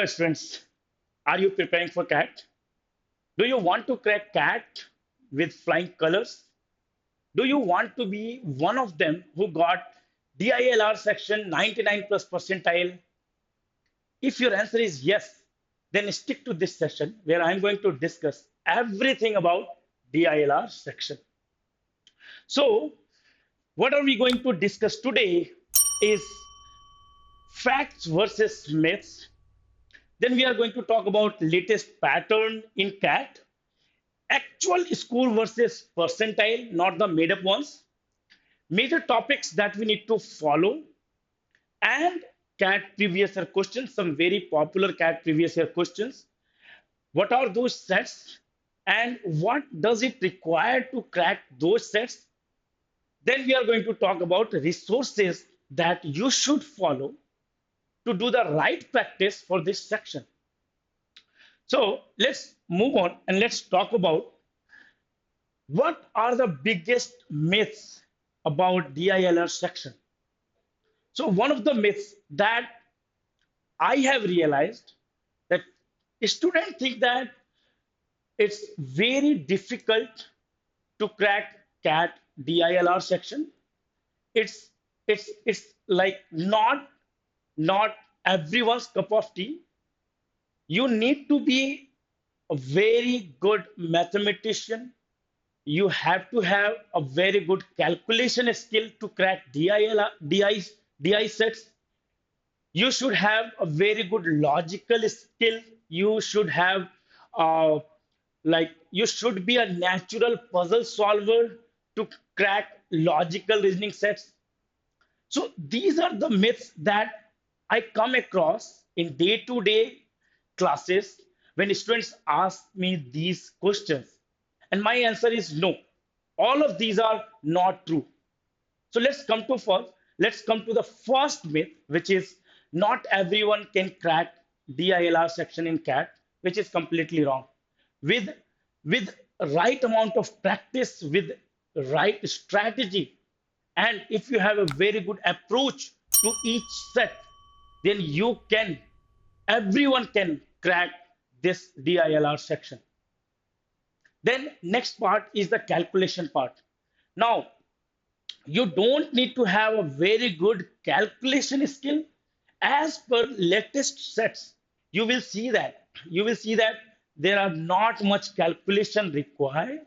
Hello, students. Are you preparing for CAT? Do you want to crack CAT with flying colors? Do you want to be one of them who got DILR section 99 plus percentile? If your answer is yes, then stick to this session where I'm going to discuss everything about DILR section. So, what are we going to discuss today is facts versus myths. Then we are going to talk about latest pattern in CAT, actual score versus percentile, not the made up ones, major topics that we need to follow, and CAT previous year questions, some very popular CAT previous year questions. What are those sets and what does it require to crack those sets? Then we are going to talk about resources that you should follow to do the right practice for this section. So let's move on and let's talk about what are the biggest myths about DILR section. So one of the myths that I have realized that students think that it's very difficult to crack CAT DILR section. It's like not everyone's cup of tea. You need to be a very good mathematician. You have to have a very good calculation skill to crack DI sets. You should have a very good logical skill. You should have you should be a natural puzzle solver to crack logical reasoning sets. So these are the myths that I come across in day-to-day classes when students ask me these questions. And my answer is no. All of these are not true. So let's come to the first myth, which is not everyone can crack DILR section in CAT, which is completely wrong. With right amount of practice, with right strategy, and if you have a very good approach to each set, then everyone can crack this DILR section. Then next part is the calculation part. Now, you don't need to have a very good calculation skill. As per latest sets, you will see that there are not much calculation required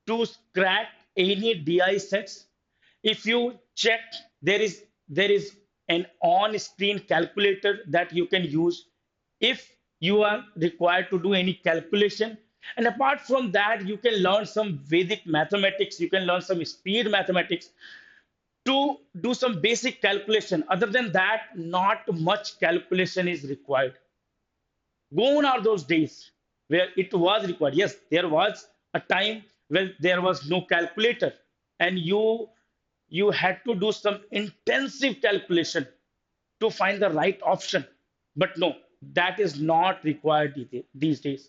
to crack any DI sets. If you check, there is an on-screen calculator that you can use if you are required to do any calculation. And apart from that, you can learn some Vedic mathematics, you can learn some speed mathematics to do some basic calculation. Other than that, not much calculation is required. Gone are those days where it was required. Yes, there was a time when there was no calculator and you had to do some intensive calculation to find the right option. But no, that is not required these days.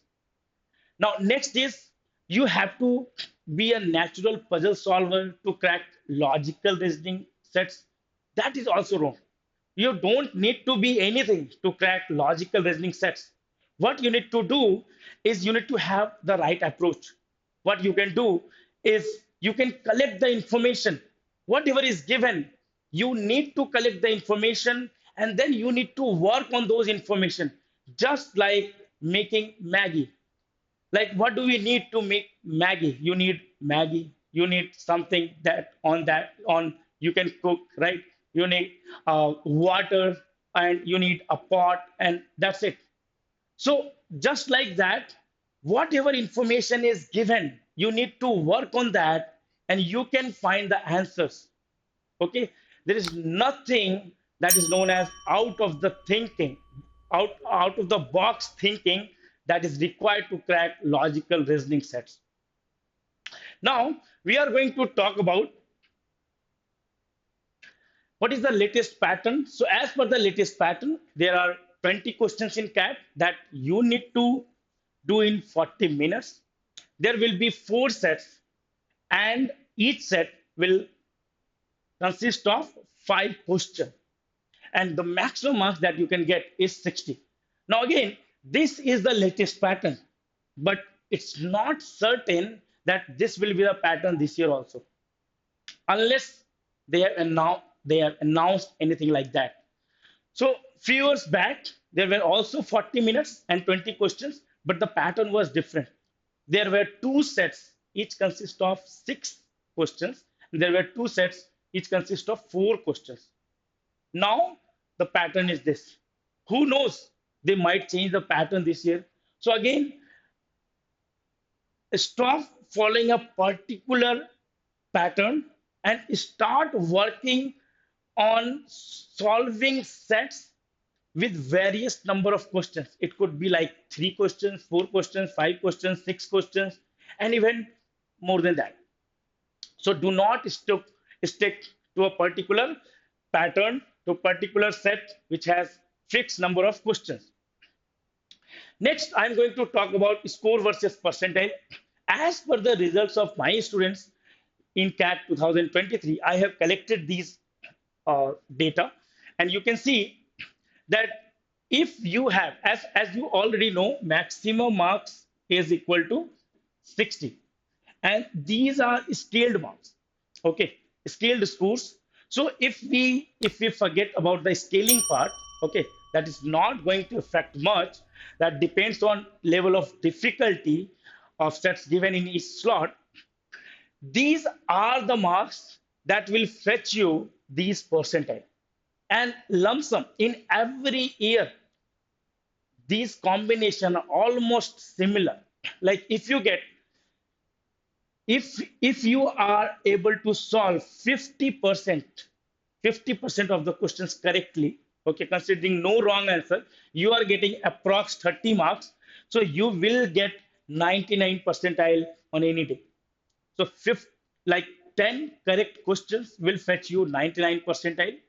Now, next is you have to be a natural puzzle solver to crack logical reasoning sets. That is also wrong. You don't need to be anything to crack logical reasoning sets. What you need to do is you need to have the right approach. What you can do is you can collect the information. Whatever is given, you need to collect the information and then you need to work on those information, just like making Maggie. Like, what do we need to make Maggie? You need Maggie. You need something that you can cook, right? You need water and you need a pot, and that's it. So just like that, whatever information is given, you need to work on that, and you can find the answers. Okay, there is nothing that is known as out of the box thinking that is required to crack logical reasoning sets. Now we are going to talk about what is the latest pattern. So as per the latest pattern, there are 20 questions in CAT that you need to do in 40 minutes. There will be 4 sets and each set will consist of 5 questions, and the maximum marks that you can get is 60. Now again, this is the latest pattern, but it's not certain that this will be the pattern this year also, unless they have announced anything like that. So few years back, there were also 40 minutes and 20 questions, but the pattern was different. There were two sets, each consist of 6 questions. There were two sets, each consist of 4 questions. Now the pattern is this. Who knows? They might change the pattern this year. So again, stop following a particular pattern and start working on solving sets with various number of questions. It could be like 3 questions, 4 questions, 5 questions, 6 questions, and even more than that. So do not stick to a particular pattern, to a particular set which has fixed number of questions. Next, I'm going to talk about score versus percentile. As per the results of my students in CAT 2023, I have collected these data, and you can see that if you have, as you already know, maximum marks is equal to 60, and these are scaled marks. Okay, scaled scores. So if we forget about the scaling part, okay, that is not going to affect much. That depends on level of difficulty of sets given in each slot. These are the marks that will fetch you these percentile. And lump sum in every year, these combination are almost similar. Like if you are able to solve 50% of the questions correctly, okay, considering no wrong answer, you are getting approx 30 marks. So you will get 99 percentile on any day. So like 10 correct questions will fetch you 99 percentile,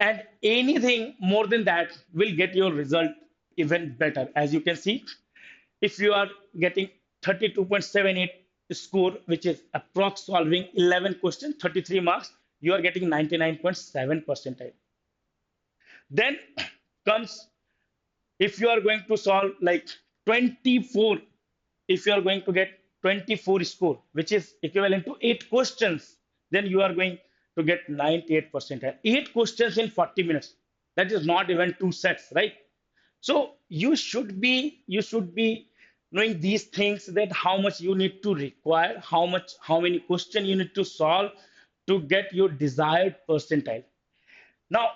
and anything more than that will get your result even better. As you can see, if you are getting 32.78 score, which is approx solving 11 questions, 33 marks, you are getting 99.7 percentile. Then comes, if you are going to solve like 24, if you are going to get 24 score, which is equivalent to 8 questions, then you are going to get 98 percentile. 8 questions in 40 minutes. That is not even 2 sets, right? So you should be knowing these things, that how much you need to require, how many questions you need to solve to get your desired percentile. Now,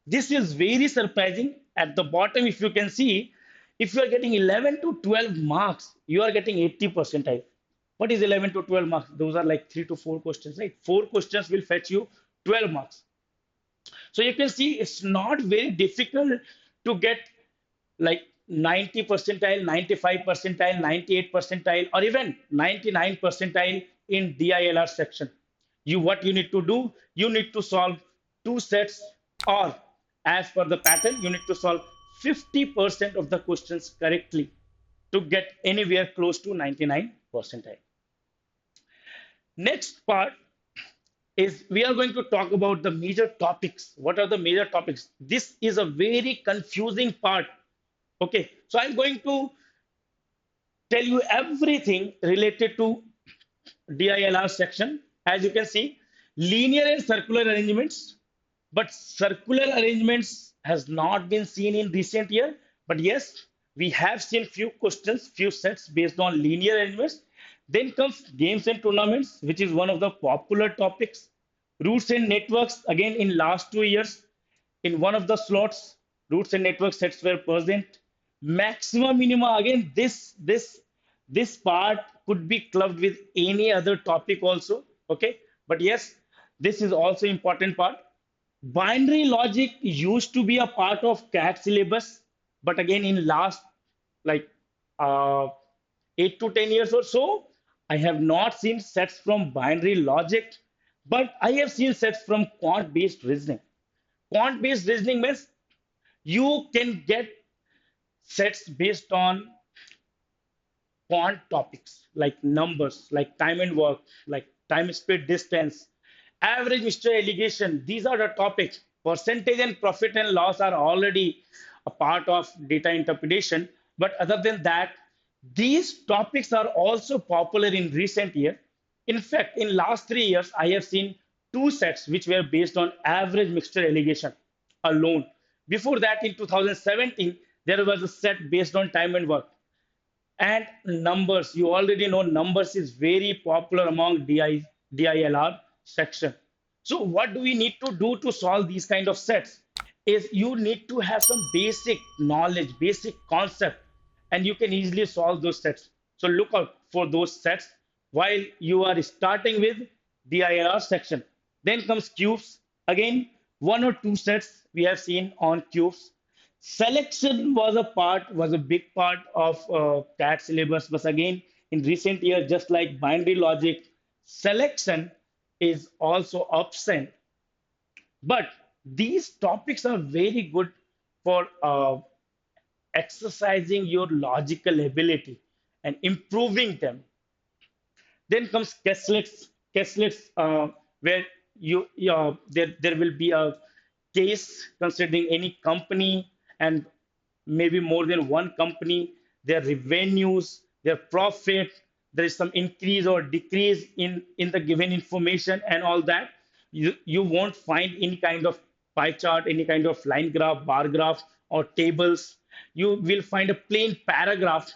this is very surprising. At the bottom, if you can see, if you are getting 11 to 12 marks, you are getting 80 percentile. What is 11 to 12 marks? Those are like 3 to 4 questions, right? 4 questions will fetch you 12 marks. So you can see it's not very difficult to get like 90 percentile, 95 percentile, 98 percentile, or even 99 percentile in DILR section. What you need to do, you need to solve 2 sets, or as per the pattern, you need to solve 50% of the questions correctly to get anywhere close to 99 percentile. Next part is we are going to talk about the major topics. What are the major topics? This is a very confusing part. Okay, so I'm going to tell you everything related to DILR section. As you can see, linear and circular arrangements, but circular arrangements has not been seen in recent year. But yes, we have seen few questions, few sets based on linear arrangements. Then comes games and tournaments, which is one of the popular topics. Roots and networks, again in last 2 years, in one of the slots, roots and network sets were present. Maxima minima, again this part could be clubbed with any other topic also. Okay, but yes, this is also important part. Binary logic used to be a part of CAT syllabus, but again in last like uh, 8 to 10 years or so, I have not seen sets from binary logic, but I have seen sets from quant based reasoning. Quant based reasoning means you can get sets based on quant topics like numbers, like time and work, like time, speed, distance, average, Mr. Allegation. These are the topics. Percentage and profit and loss are already a part of data interpretation. But other than that, these topics are also popular in recent years. In fact, in last 3 years, I have seen two sets which were based on average mixture allegation alone. Before that, in 2017, there was a set based on time and work. And numbers, you already know numbers is very popular among DILR section. So what do we need to do to solve these kind of sets? Is you need to have some basic knowledge, basic concept, and you can easily solve those sets. So look out for those sets while you are starting with DILR section. Then comes cubes. Again, one or two sets we have seen on cubes. Selection was a big part of CAT syllabus, but again, in recent years, just like binary logic, selection is also absent. But these topics are very good for exercising your logical ability and improving them. Then comes cashlets, where there will be a case considering any company and maybe more than one company, their revenues, their profit, there is some increase or decrease in the given information and all that. You won't find any kind of pie chart, any kind of line graph, bar graph, or tables. You will find a plain paragraph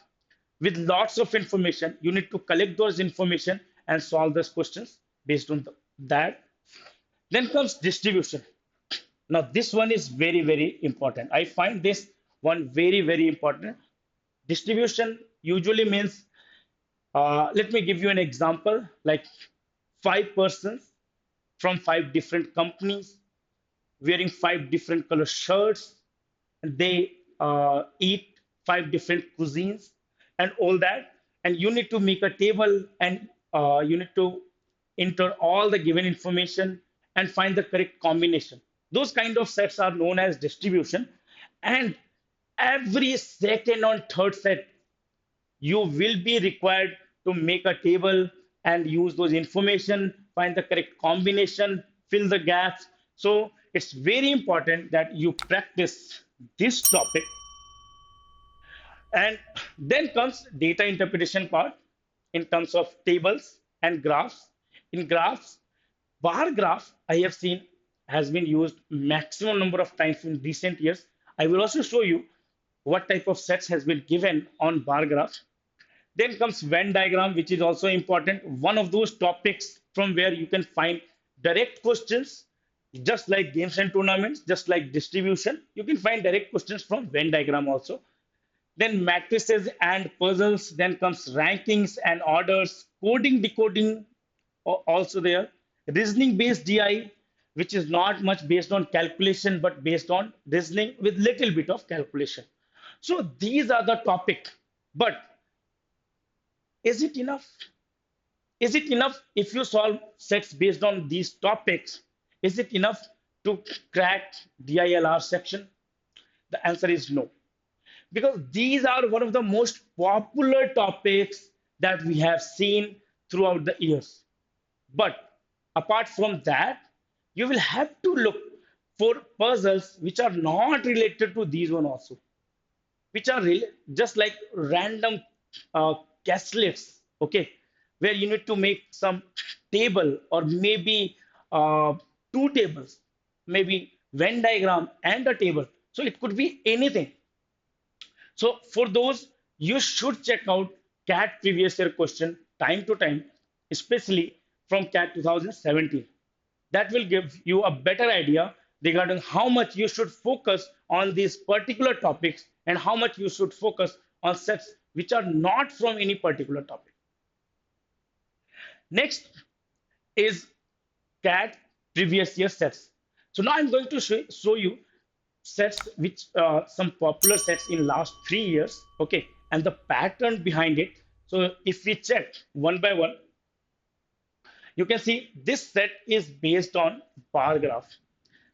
with lots of information. You need to collect those information and solve those questions based on that. Then comes distribution. Now, this one is very, very important. I find this one very, very important. Distribution usually means, let me give you an example, like five persons from five different companies wearing five different color shirts. And they eat five different cuisines and all that. And you need to make a table and you need to enter all the given information and find the correct combination. Those kind of sets are known as distribution. And every second on third set, you will be required to make a table and use those information, find the correct combination, fill the gaps. So it's very important that you practice this topic. And then comes data interpretation part in terms of tables and graphs. In graphs, bar graph I have seen has been used maximum number of times in recent years. I will also show you what type of sets has been given on bar graph. Then comes Venn diagram, which is also important. One of those topics from where you can find direct questions, just like games and tournaments, just like distribution. You can find direct questions from Venn diagram also. Then matrices and puzzles. Then comes rankings and orders, coding, decoding, also there. Reasoning based DI, which is not much based on calculation, but based on reasoning with little bit of calculation. So these are the topic. But is it enough? Is it enough if you solve sets based on these topics? Is it enough to crack DILR section? The answer is no. Because these are one of the most popular topics that we have seen throughout the years. But apart from that, you will have to look for puzzles which are not related to these one also, which are just like random castlets, okay, where you need to make some table or maybe two tables, maybe Venn diagram and a table. So it could be anything. So for those, you should check out CAT previous year question time to time, especially from CAT 2017. That will give you a better idea regarding how much you should focus on these particular topics and how much you should focus on sets which are not from any particular topic. Next is CAT previous year sets. So now I'm going to show you sets which some popular sets in last 3 years, okay, and the pattern behind it. So if we check one by one, you can see this set is based on bar graph.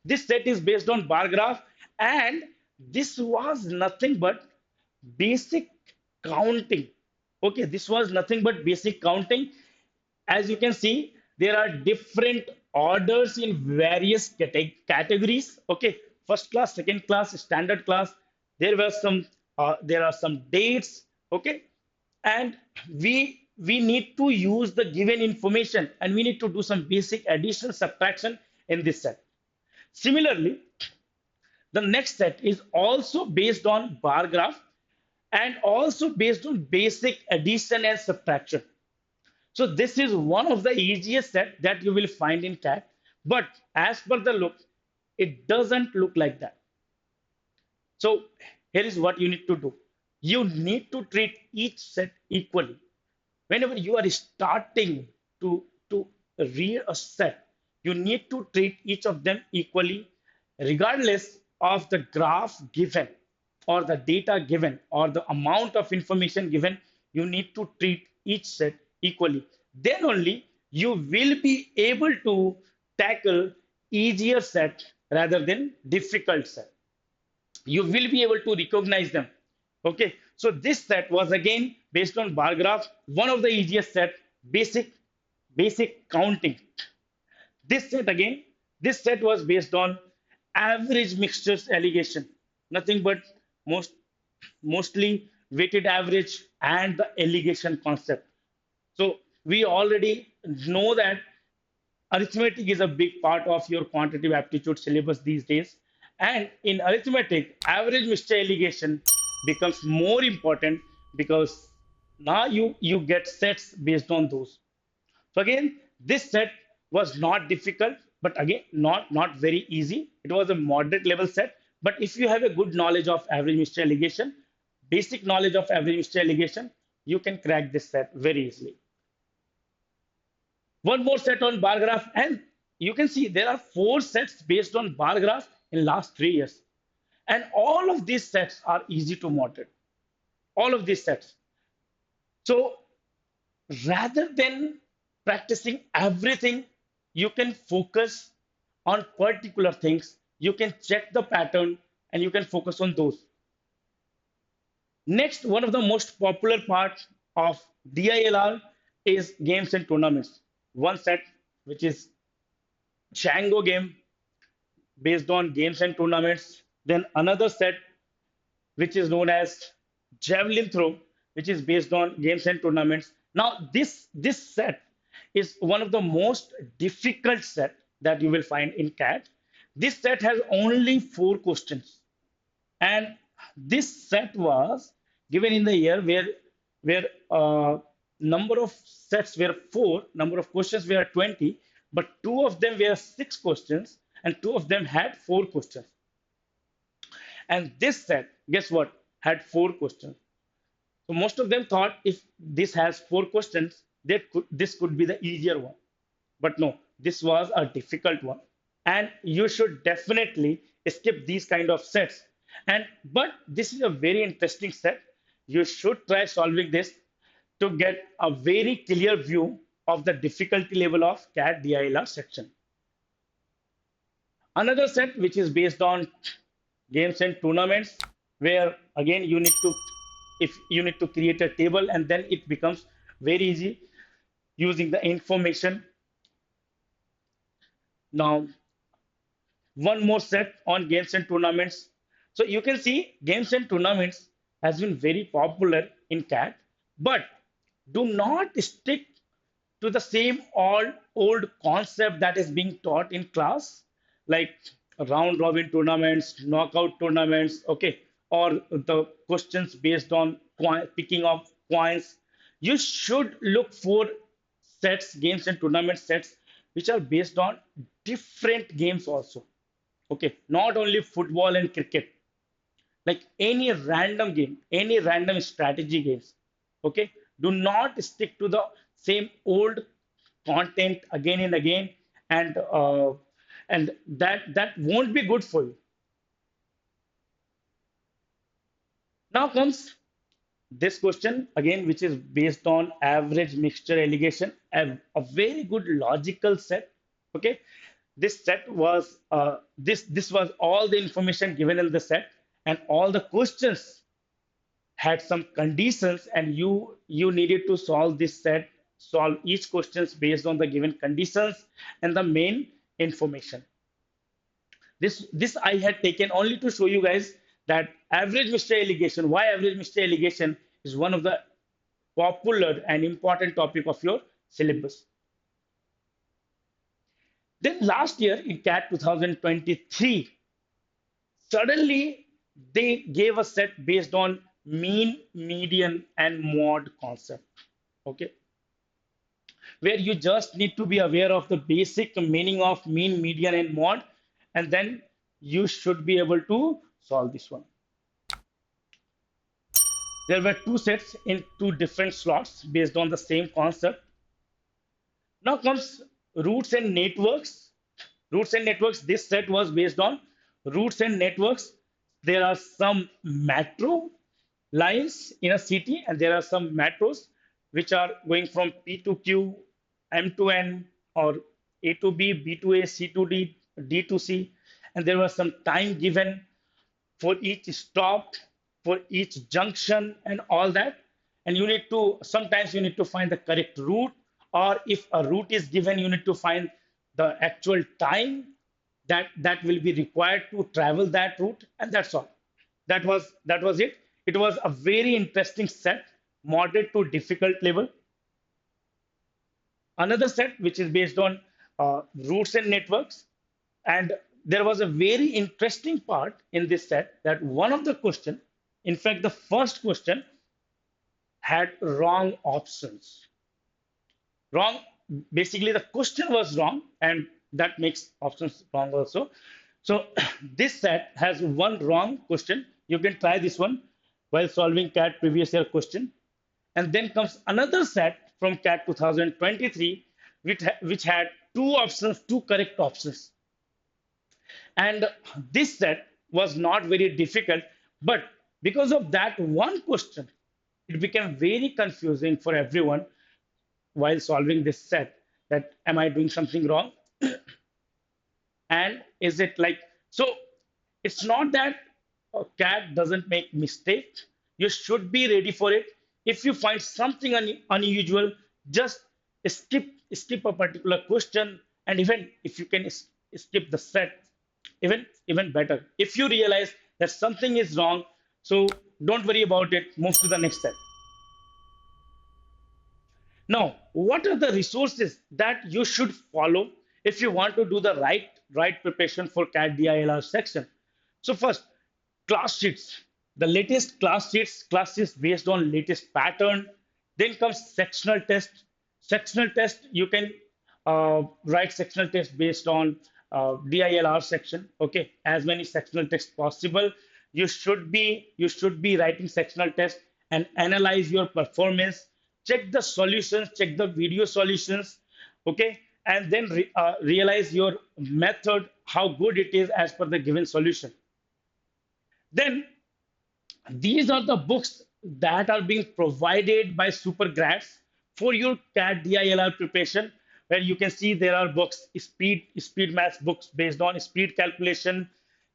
This set is based on bar graph, and this was nothing but basic counting. Okay, this was nothing but basic counting. As you can see, there are different orders in various categories. Okay, first class, second class, standard class, There are some dates, okay, and we need to use the given information, and we need to do some basic addition subtraction in this set. Similarly, the next set is also based on bar graph and also based on basic addition and subtraction. So this is one of the easiest set that you will find in CAT, but as per the look, it doesn't look like that. So here is what you need to do. You need to treat each set equally. Whenever you are starting to read a set, you need to treat each of them equally, regardless of the graph given or the data given or the amount of information given. You need to treat each set equally. Then only you will be able to tackle easier set rather than difficult set. You will be able to recognize them. Okay, so this set was again based on bar graph, one of the easiest set, basic basic counting. This set again, this set was based on average mixtures allegation, nothing but most mostly weighted average and the allegation concept. So we already know that arithmetic is a big part of your quantitative aptitude syllabus these days. And in arithmetic, average mixture allegation becomes more important because now you get sets based on those. So again, this set was not difficult, but again, not very easy. It was a moderate level set. But if you have a good knowledge of average mixture allegation, basic knowledge of average mixture allegation, you can crack this set very easily. One more set on bar graph, and you can see there are four sets based on bar graph in last 3 years. And all of these sets are easy to moderate. All of these sets. So rather than practicing everything, you can focus on particular things. You can check the pattern and you can focus on those. Next, one of the most popular parts of DILR is games and tournaments. One set, which is Shango game based on games and tournaments. Then another set, which is known as javelin throw, which is based on games and tournaments. Now, this set is one of the most difficult set that you will find in CAT. This set has only 4 questions, and this set was given in the year where number of sets were 4, number of questions were 20, but two of them were 6 questions, and two of them had 4 questions. And this set, guess what, had 4 questions. So most of them thought if this has 4 questions, this could be the easier one. But no, this was a difficult one. And you should definitely skip these kind of sets. But this is a very interesting set. You should try solving this to get a very clear view of the difficulty level of CAT DILR section. Another set which is based on games and tournaments, where again you need to if you need to create a table, and then it becomes very easy using the information. Now, one more set on games and tournaments. So you can see games and tournaments has been very popular in CAT, but do not stick to the same old concept that is being taught in class, like round robin tournaments, knockout tournaments, okay, or the questions based on picking up coins. You should look for sets, games and tournament sets, which are based on different games also. Okay, not only football and cricket, like any random game, any random strategy games. Okay, do not stick to the same old content again and again, and that won't be good for you. Now comes this question again, which is based on average mixture allegation, a very good logical set. Okay, this set was this was all the information given in the set, and all the questions had some conditions, and you needed to solve this set, solve each questions based on the given conditions and the main information. This I had taken only to show you guys that average mistake allegation, why average mistake allegation is one of the popular and important topic of your syllabus. Then last year in CAT 2023, suddenly they gave a set based on mean, median, and mode concept. Okay, where you just need to be aware of the basic meaning of mean, median, and mode, and then you should be able to solve this one. There were two sets in two different slots based on the same concept. Now comes roots and networks. Roots and networks, this set was based on roots and networks. There are some metro lines in a city, and there are some metros which are going from P to Q, M to N, or A to B, B to A, C to D, D to C. And there was some time given for each stop, for each junction, and all that. And you need to, sometimes you need to find the correct route, or if a route is given, you need to find the actual time that will be required to travel that route, and that's all. That was it. It was a very interesting set, moderate to difficult level. Another set which is based on routes and networks, and there was a very interesting part in this set that one of the question, in fact, the first question had wrong options. Wrong, basically the question was wrong, and that makes options wrong also. So this set has one wrong question. You can try this one while solving CAT previous year question. And then comes another set from CAT 2023, which had two options, two correct options. And this set was not very difficult, but because of that one question, it became very confusing for everyone while solving this set, that am I doing something wrong? And is it like, so it's not that a cat doesn't make mistakes. You should be ready for it. If you find something unusual, just skip a particular question, and even if you can skip the set, even better. If you realize that something is wrong, so don't worry about it, move to the next step. Now, what are the resources that you should follow if you want to do the right preparation for CAT DILR section? So first, class sheets. The latest class sheets based on latest pattern. Then comes sectional test. Sectional test, you can write sectional test based on DILR section. Okay, as many sectional tests possible. You should be writing sectional test and analyze your performance. Check the solutions, check the video solutions. Okay, and then realize your method, how good it is as per the given solution. Then these are the books that are being provided by SuperGrads for your CAT DILR preparation, where you can see there are books, speed maths books based on speed calculation,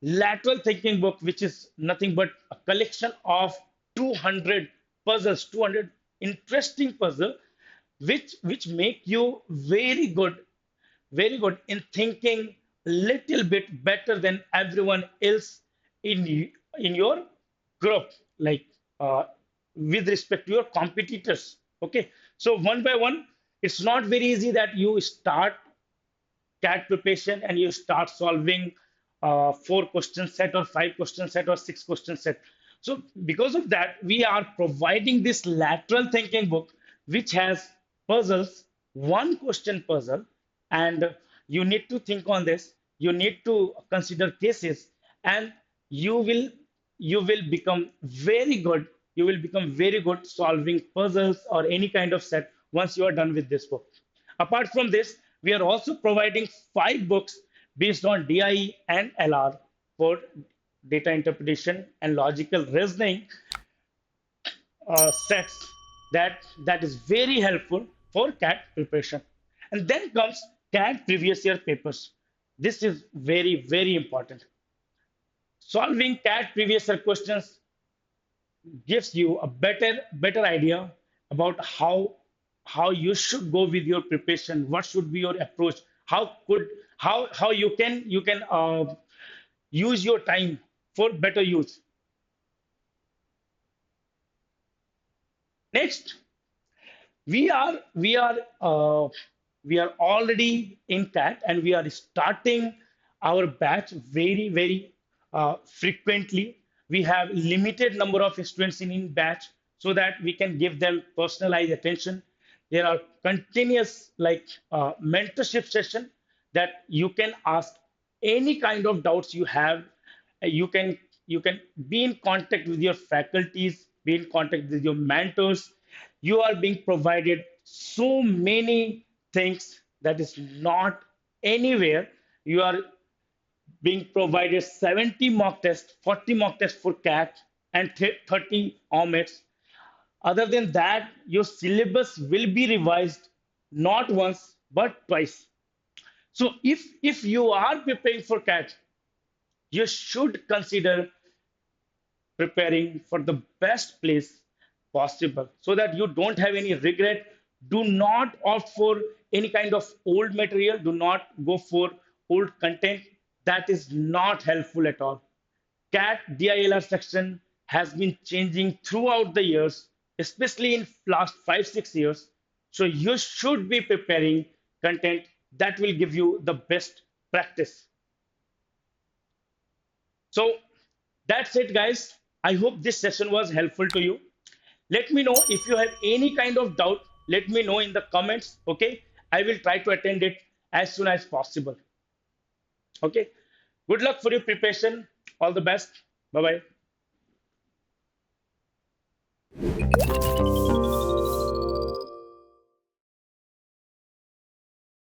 lateral thinking book, which is nothing but a collection of 200 puzzles, 200 interesting puzzle, which make you very good in thinking little bit better than everyone else in your group, like with respect to your competitors. Okay, so one by one, it's not very easy that you start CAT preparation and you start solving four question set or five question set or six question set. So because of that, we are providing this lateral thinking book, which has puzzles, one question puzzle, and you need to think on this. You need to consider cases, and you will you will become very good. You will become very good solving puzzles or any kind of set once you are done with this book. Apart from this, we are also providing five books based on DIE and LR for data interpretation and logical reasoning sets that is very helpful for CAT preparation. And then comes CAT previous year papers. This is very important. Solving CAT previous year questions gives you a better idea about how you should go with your preparation. What should be your approach? How you can use your time for better use. Next, we are we are uh, we are already in CAT and we are starting our batch very frequently. We have limited number of students in batch so that we can give them personalized attention. There are continuous mentorship session that you can ask any kind of doubts you have. You can be in contact with your faculties, be in contact with your mentors. You are being provided so many things that is not anywhere. You are being provided 70 mock tests, 40 mock tests for CAT, and 30 OMETs. Other than that, your syllabus will be revised not once but twice. So if you are preparing for CAT, you should consider preparing for the best place possible so that you don't have any regret. Do not opt for any kind of old material. Do not go for old content. That is not helpful at all. CAT DILR section has been changing throughout the years, especially in last 5 6 years. So you should be preparing content that will give you the best practice. So that's it, guys. I hope this session was helpful to you. Let me know if you have any kind of doubt. Let me know in the comments. Okay. I will try to attend it as soon as possible. Okay. Good luck for your preparation. All the best. Bye bye.